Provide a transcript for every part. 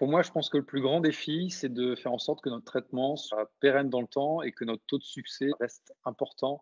Pour moi, je pense que le plus grand défi, c'est de faire en sorte que notre traitement soit pérenne dans le temps et que notre taux de succès reste important,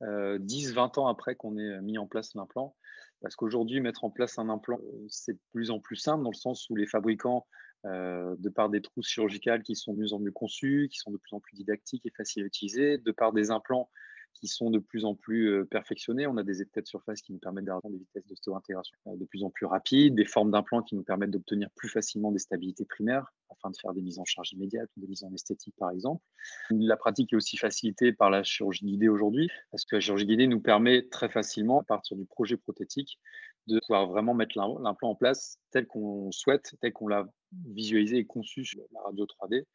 10-20 ans après qu'on ait mis en place l'implant. Parce qu'aujourd'hui, mettre en place un implant, c'est de plus en plus simple dans le sens où les fabricants, de par des trousses chirurgicales qui sont de mieux en mieux conçues, qui sont de plus en plus didactiques et faciles à utiliser, de par des implants qui sont de plus en plus, perfectionnés. On a des étais de surface qui nous permettent d'avoir des vitesses d'ostéo-intégration, de plus en plus rapides, des formes d'implants qui nous permettent d'obtenir plus facilement des stabilités primaires, afin de faire des mises en charge immédiates ou des mises en esthétique, par exemple. La pratique est aussi facilitée par la chirurgie guidée aujourd'hui, parce que la chirurgie guidée nous permet très facilement, à partir du projet prothétique, de pouvoir vraiment mettre l'implant en place tel qu'on souhaite, tel qu'on l'a visualisé et conçu sur la radio 3D.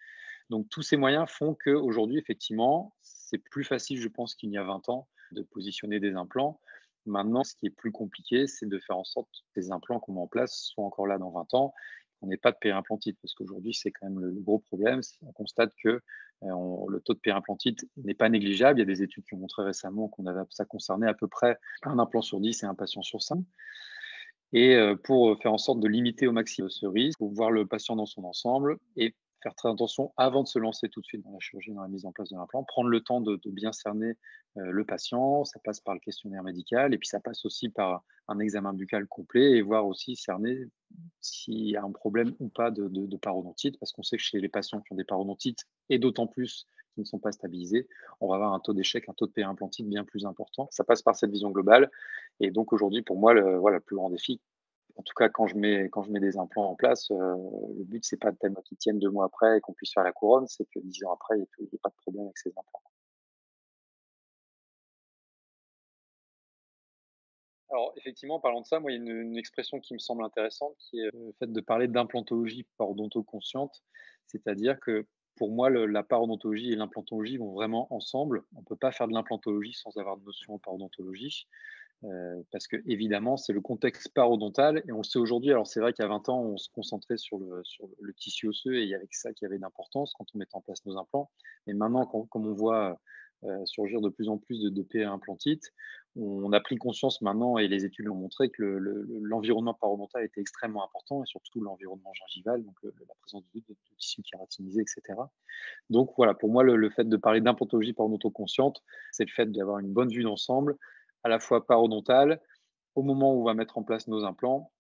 Donc tous ces moyens font qu'aujourd'hui, effectivement, c'est plus facile, je pense, qu'il y a 20 ans de positionner des implants. Maintenant, ce qui est plus compliqué, c'est de faire en sorte que les implants qu'on met en place soient encore là dans 20 ans, qu'on n'ait pas de périimplantite. Parce qu'aujourd'hui, c'est quand même le gros problème. On constate que le taux de périimplantite n'est pas négligeable. Il y a des études qui ont montré récemment ça concernait à peu près un implant sur 10 et un patient sur 5. Et pour faire en sorte de limiter au maximum ce risque, faut voir le patient dans son ensemble et faire très attention avant de se lancer tout de suite dans la chirurgie, dans la mise en place de l'implant. Prendre le temps de bien cerner, le patient. Ça passe par le questionnaire médical et puis ça passe aussi par un examen buccal complet et voir aussi cerner s'il y a un problème ou pas de parodontite. Parce qu'on sait que chez les patients qui ont des parodontites et d'autant plus qui ne sont pas stabilisés, on va avoir un taux d'échec, un taux de périimplantite bien plus important. Ça passe par cette vision globale et donc aujourd'hui pour moi le plus grand défi, en tout cas quand je mets des implants en place, le but c'est pas tellement qu'ils tiennent 2 mois après et qu'on puisse faire la couronne, c'est que 10 ans après, il y ait pas de problème avec ces implants. Alors effectivement, en parlant de ça, moi, il y a une expression qui me semble intéressante qui est le fait de parler d'implantologie parodontoconsciente. C'est-à-dire que pour moi, la parodontologie et l'implantologie vont vraiment ensemble. On ne peut pas faire de l'implantologie sans avoir de notion en parodontologie. Parce que évidemment, c'est le contexte parodontal et on le sait aujourd'hui. Alors c'est vrai qu'à 20 ans, on se concentrait sur le tissu osseux et il y avait que ça qui avait d'importance quand on mettait en place nos implants. Mais maintenant, comme on voit, surgir de plus en plus de périimplantites, on a pris conscience maintenant et les études l'ont montré que l'environnement parodontal était extrêmement important et surtout l'environnement gingival, donc la présence de tissus kératinisés et cetera. Donc voilà, pour moi, le fait de parler d'implantologie parodonto-consciente, c'est le fait d'avoir une bonne vue d'ensemble, à la fois parodontale, au moment où on va mettre en place nos implants.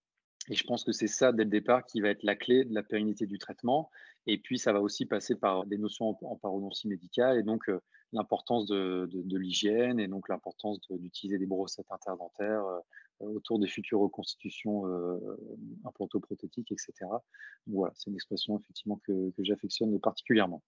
Et je pense que c'est ça, dès le départ, qui va être la clé de la pérennité du traitement. Et puis, ça va aussi passer par des notions en parodontie médicale et donc l'importance de l'hygiène et donc l'importance d'utiliser des brossettes interdentaires autour des futures reconstitutions implantoprothétiques, etc. Donc voilà, c'est une expression effectivement que j'affectionne particulièrement.